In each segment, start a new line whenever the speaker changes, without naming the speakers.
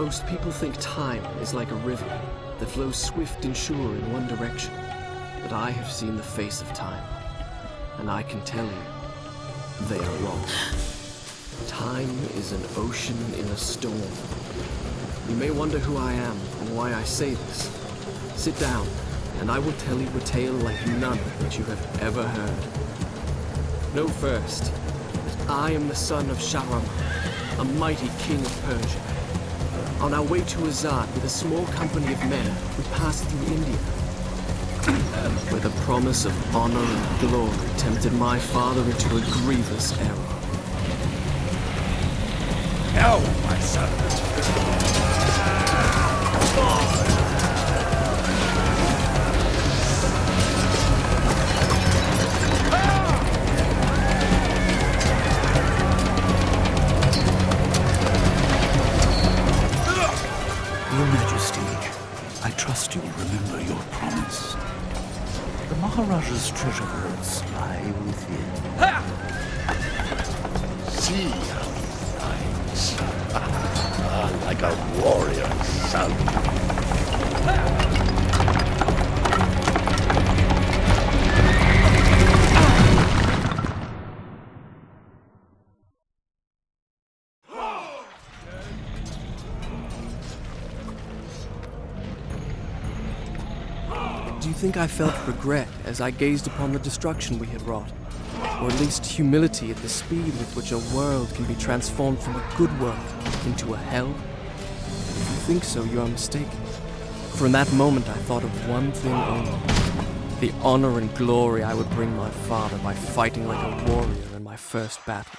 Most people think time is like a river that flows swift and sure in one direction. But I have seen the face of time, and I can tell you, they are wrong. Time is an ocean in a storm. You may wonder who I am and why I say this. Sit down, and I will tell you a tale like none that you have ever heard. Know first that I am the son of Shahram, a mighty king of Persia. On our way to Azad with a small company of men, we passed through India, where the promise of honor and glory tempted my father into a grievous error.
No, my son.
Your Majesty, I trust you will remember your promise. The Maharaja's treasure vaults lie within.
See how he fights. Like a warrior son.
Do you think I felt regret as I gazed upon the destruction we had wrought? Or at least humility at the speed with which a world can be transformed from a good world into a hell? If you think so, you are mistaken. For in that moment I thought of one thing only. The honor and glory I would bring my father by fighting like a warrior in my first battle.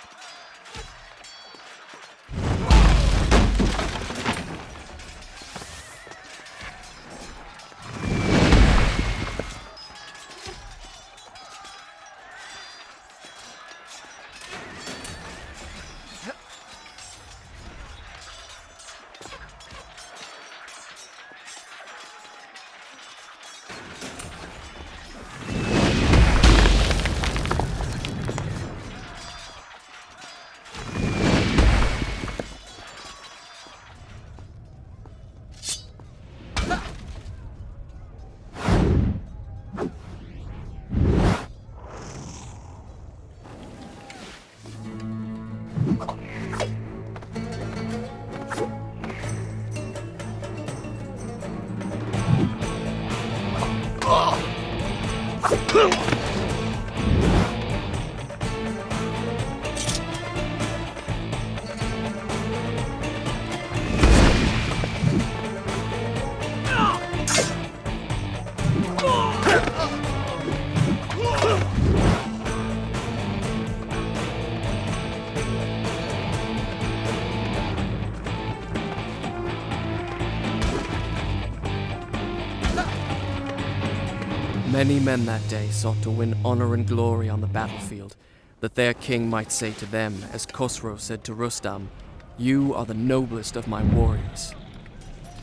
Many men that day sought to win honor and glory on the battlefield, that their king might say to them, as Khosrow said to Rustam, "You are the noblest of my warriors."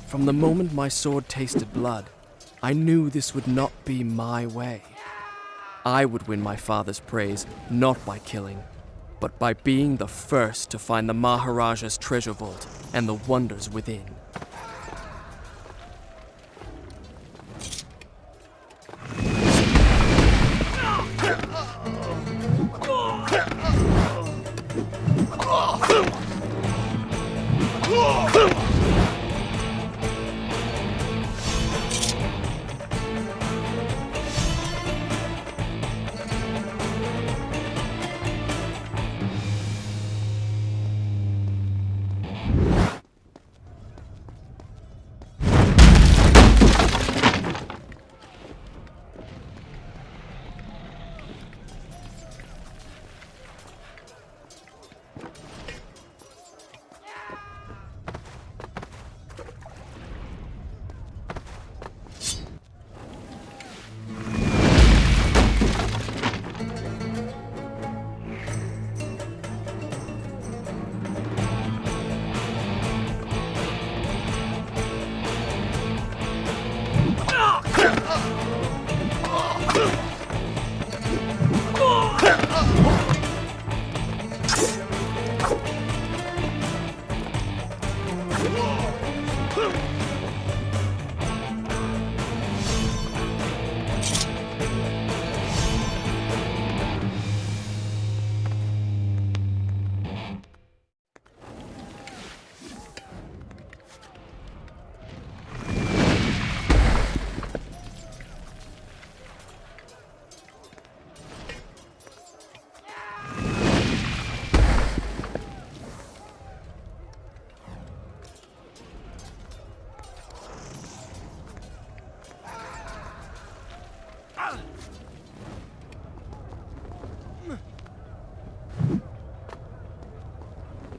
From the moment my sword tasted blood, I knew this would not be my way. I would win my father's praise, not by killing, but by being the first to find the Maharaja's treasure vault and the wonders within.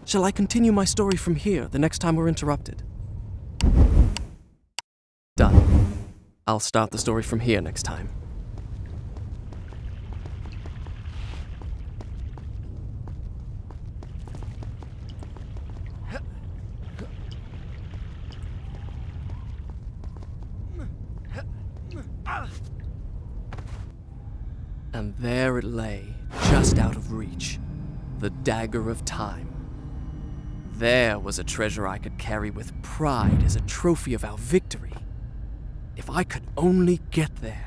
Shall I continue my story from here the next time we're interrupted? Done. I'll start the story from here next time. And there it lay, just out of reach, the dagger of time. There was a treasure I could carry with pride as a trophy of our victory. If I could only get there.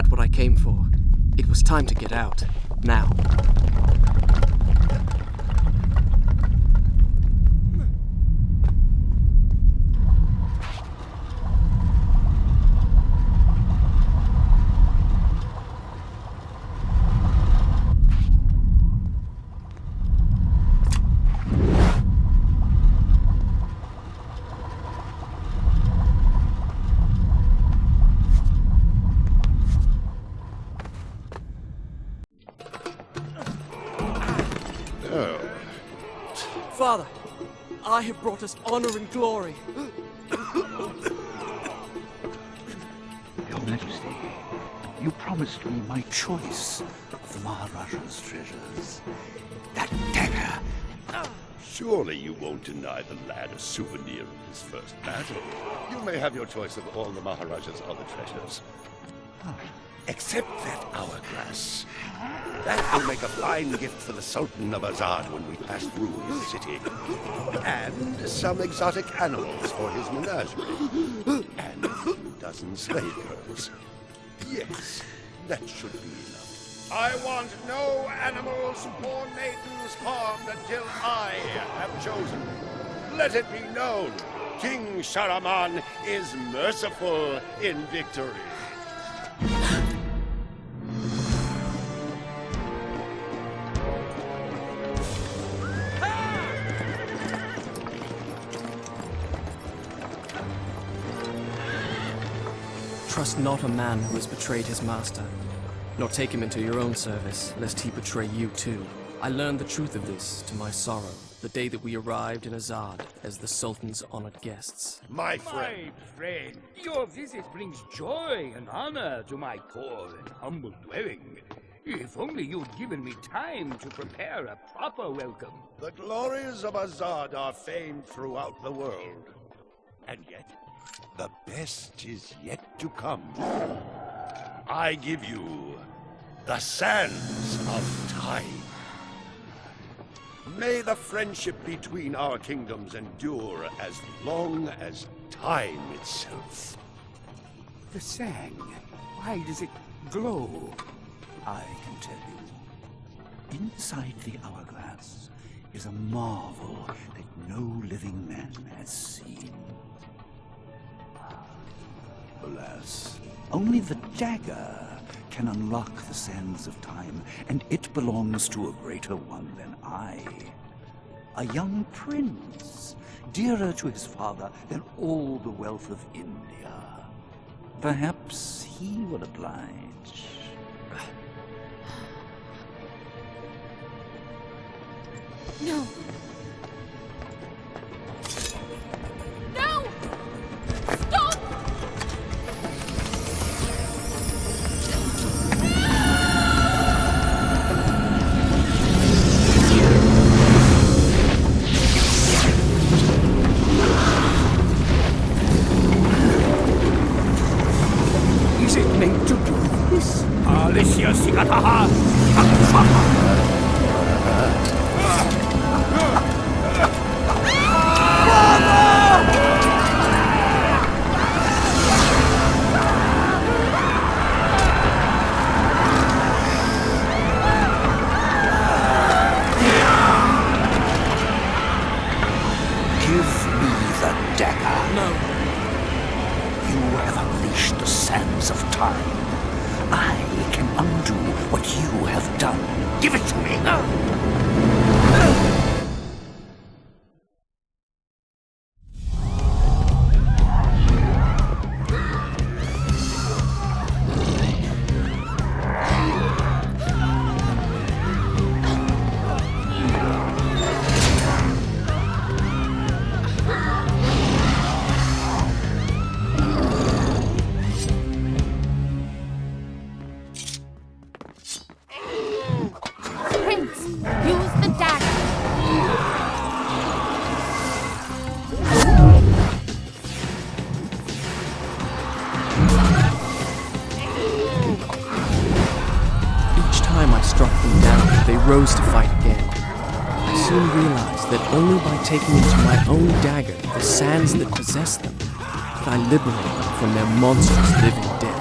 What I came for. It was time to get out. Now. Father, I have brought us honor and glory.
Your Majesty, you promised me my choice of the Maharaja's treasures. That dagger.
Surely you won't deny the lad a souvenir of his first battle. You may have your choice of all the Maharaja's other treasures. Except that hourglass. That will make a fine gift for the Sultan of Azad when we pass through his city. And some exotic animals for his menagerie. And a few dozen slave girls. Yes, that should be enough. I want no animals or maidens harmed until I have chosen. Let it be known, King Sharaman is merciful in victory.
Trust not a man who has betrayed his master, nor take him into your own service, lest he betray you too. I learned the truth of this to my sorrow, the day that we arrived in Azad as the Sultan's honored guests.
My friend.
My friend, your visit brings joy and honor to my poor and humble dwelling. If only you'd given me time to prepare a proper welcome.
The glories of Azad are famed throughout the world. And yet, the best is yet to come. I give you the sands of time. May the friendship between our kingdoms endure as long as time itself.
The sand, why does it glow?
I can tell you. Inside the hourglass is a marvel that no living man has seen. Alas, only the dagger can unlock the sands of time, and it belongs to a greater one than I. A young prince, dearer to his father than all the wealth of India. Perhaps he will oblige.
No. No! Stop!
Is it meant to do this? Alicia Sigataha!
The sands of time. I can undo what you have done. Give it to me.
Rose to fight again. I soon realized that only by taking into my own dagger the sands that possess them could I liberate them from their monstrous living death.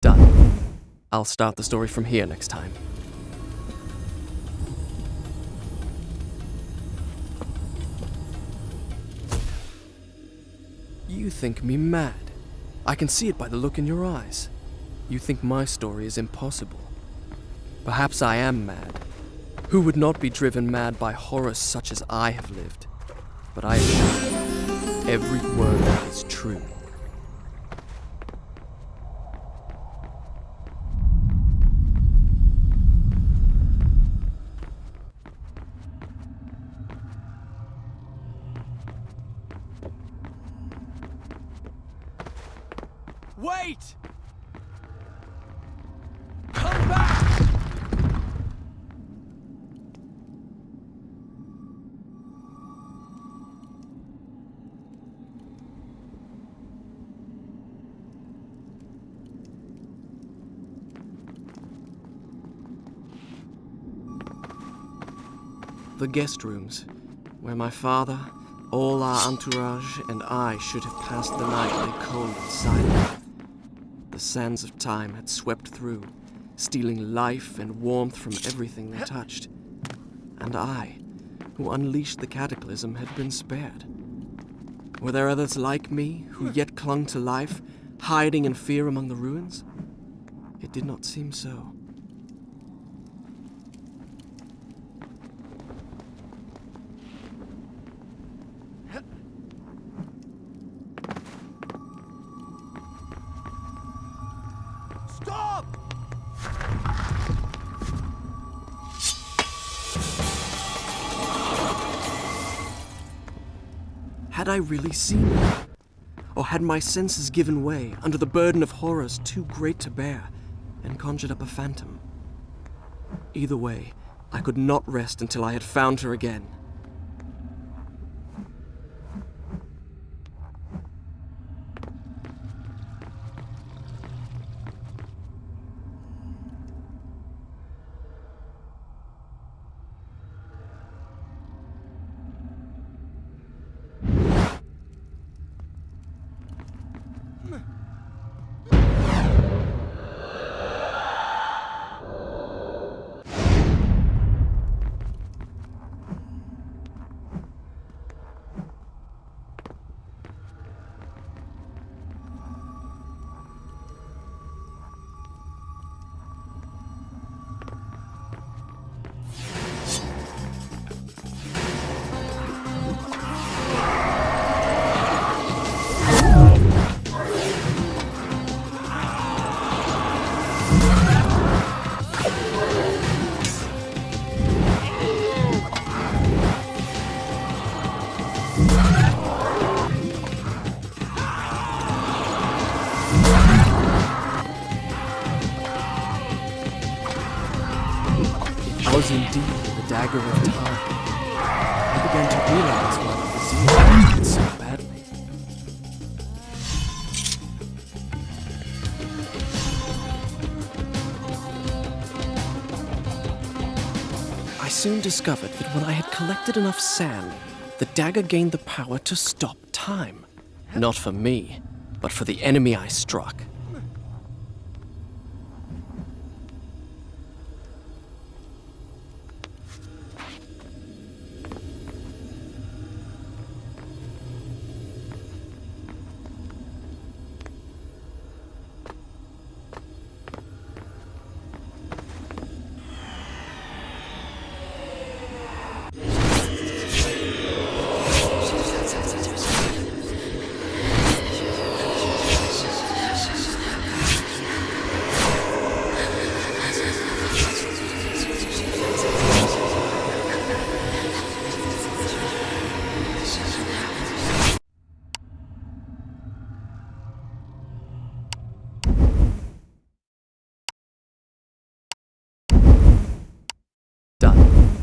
Done. I'll start the story from here next time. You think me mad. I can see it by the look in your eyes. You think my story is impossible. Perhaps I am mad. Who would not be driven mad by horrors such as I have lived? But I assure you, every word is true.
Wait! Come back!
The guest rooms, where my father, all our entourage, and I should have passed the night lay cold and silent. The sands of time had swept through, stealing life and warmth from everything they touched. And I, who unleashed the cataclysm, had been spared. Were there others like me, who yet clung to life, hiding in fear among the ruins? It did not seem so.
Stop!
Had I really seen it? Or had my senses given way under the burden of horrors too great to bear, and conjured up a phantom? Either way, I could not rest until I had found her again. It was indeed the dagger of time. I began to realize why the disease affected so badly. I soon discovered that when I had collected enough sand, the dagger gained the power to stop time. Not for me, but for the enemy I struck. Done.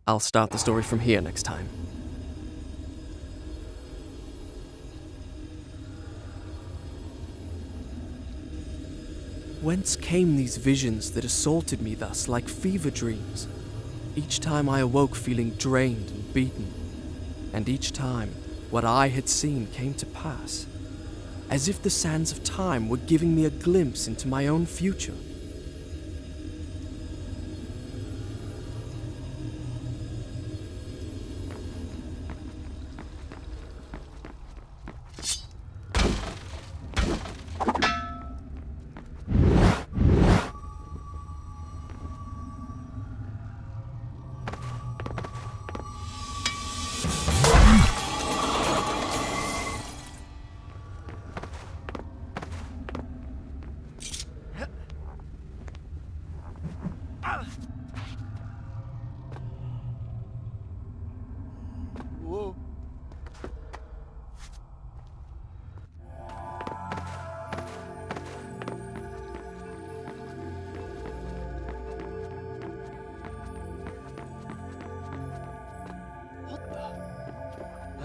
I'll start the story from here next time. Whence came these visions that assaulted me thus like fever dreams? Each time I awoke feeling drained and beaten, and each time what I had seen came to pass, as if the sands of time were giving me a glimpse into my own future.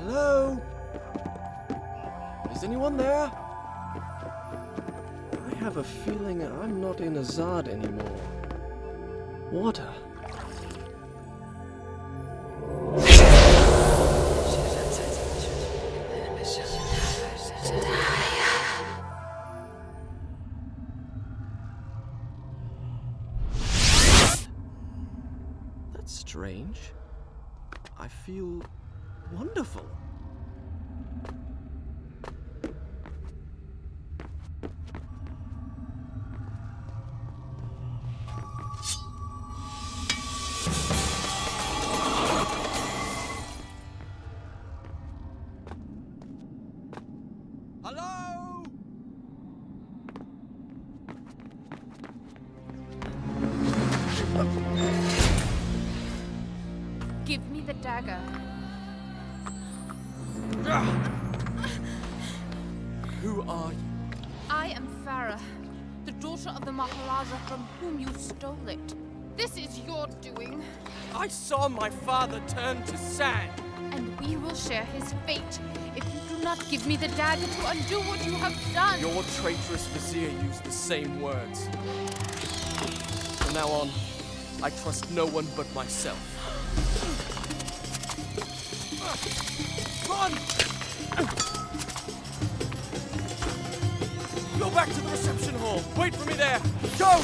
Hello? Is anyone there? I have a feeling I'm not in Azad anymore. Water. That's strange. I feel wonderful.
Hello?
Give me the dagger.
Who are you?
I am Farah, the daughter of the Maharaja from whom you stole it. This is your doing,
I saw my father turn to sand.
and we will share his fate if you do not give me the dagger to undo what you have done.
Your traitorous vizier used the same words. From now on, I trust no one but myself. Run! Go back to the reception hall. Wait for me there. Go!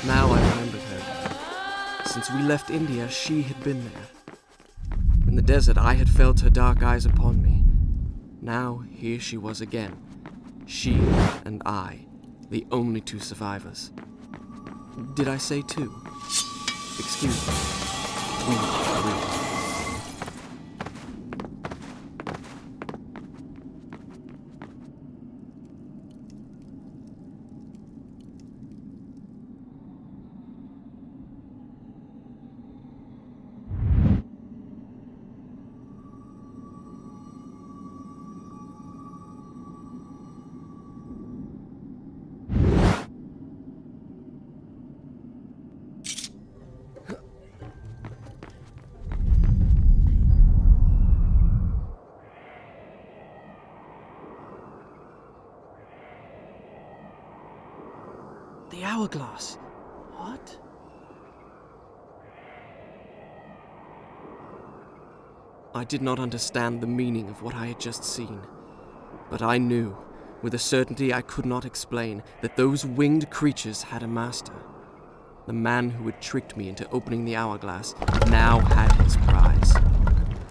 Now I remembered her. Since we left India, she had been there. In the desert, I had felt her dark eyes upon me. Now, here she was again. She and I, the only two survivors. Did I say two? Excuse me. We three. The hourglass. What? I did not understand the meaning of what I had just seen, but I knew, with a certainty I could not explain, that those winged creatures had a master. The man who had tricked me into opening the hourglass now had his prize,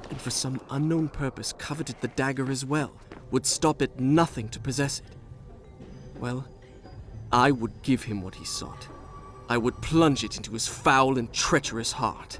and for some unknown purpose coveted the dagger as well, would stop at nothing to possess it. Well, I would give him what he sought. I would plunge it into his foul and treacherous heart.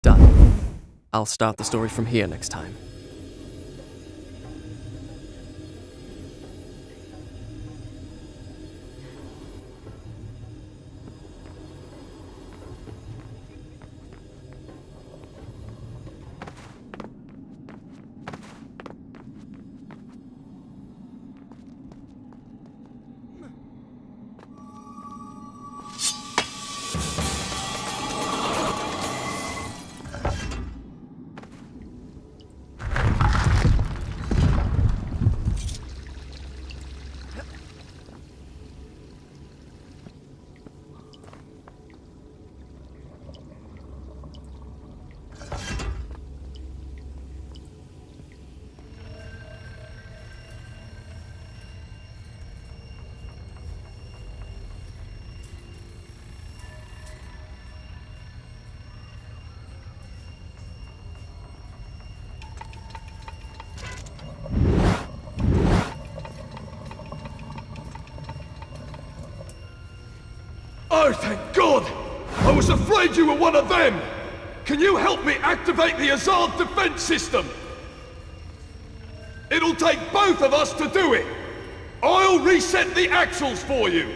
Done. I'll start the story from here next time.
Oh, thank God! I was afraid you were one of them! Can you help me activate the Azad defense system? It'll take both of us to do it! I'll reset the axles for you!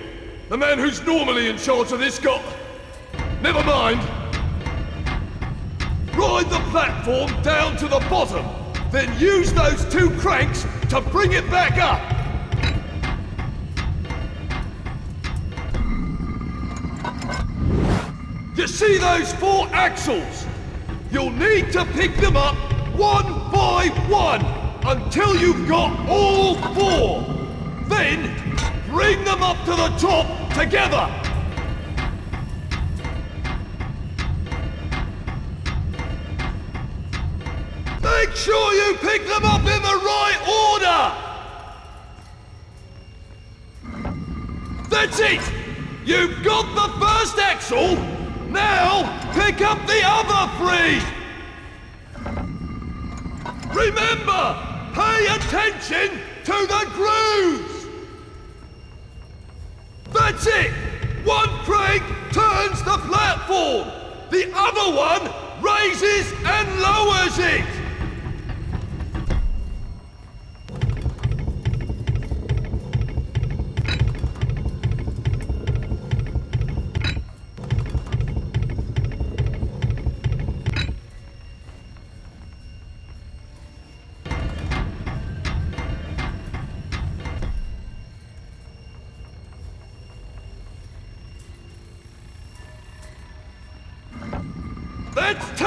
The man who's normally in charge of this got... Never mind! Ride the platform down to the bottom, then use those 2 cranks to bring it back up! You see those 4 axles? You'll need to pick them up one by one until you've got all 4. Then, bring them up to the top together! Make sure you pick them up in the right order! That's it! You've got the first axle! Now, pick up the other 3! Remember, pay attention to the grooves! That's it! One crank turns the platform! The other one raises and lowers it! That's 2!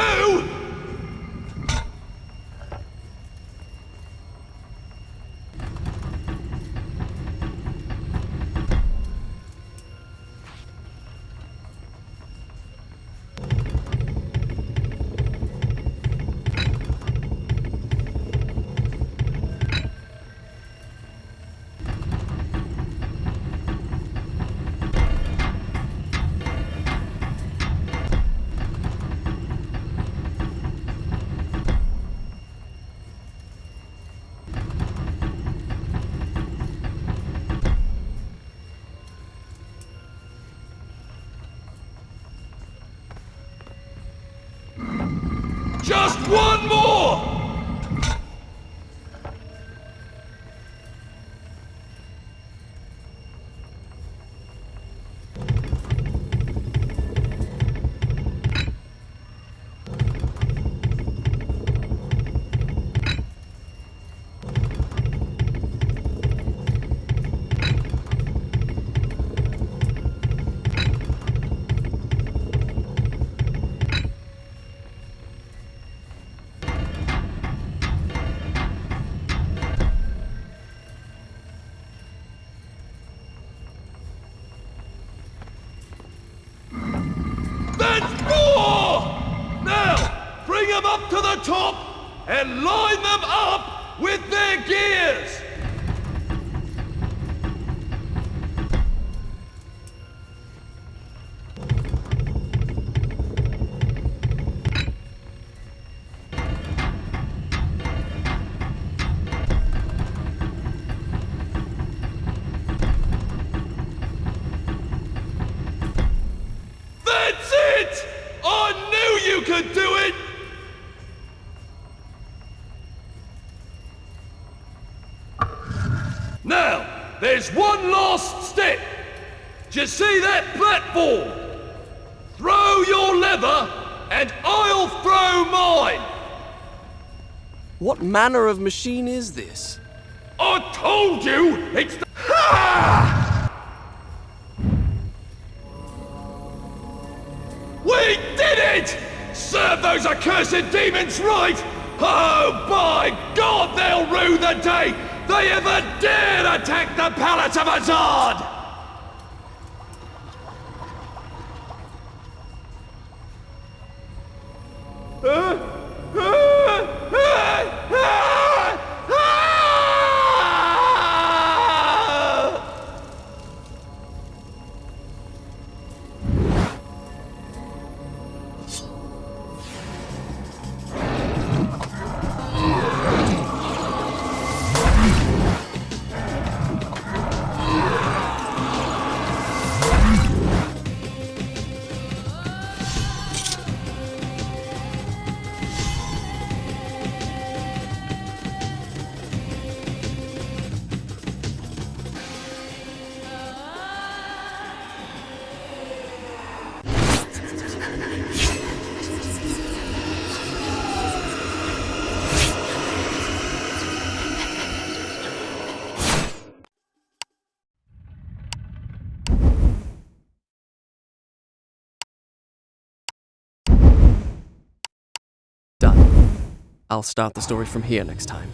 Just one more! That's 4! Now, bring them up to the top and line them up with their gears! That's it! I knew you could do it! Now, there's one last step. Do you see that platform? Throw your lever, and I'll throw mine!
What manner of machine is this?
I told you it's the... Ha! We did it! Serve those accursed demons right! Oh, by God, they'll rue the day they ever dared attack the Palace of Azad!
Done. I'll start the story from here next time.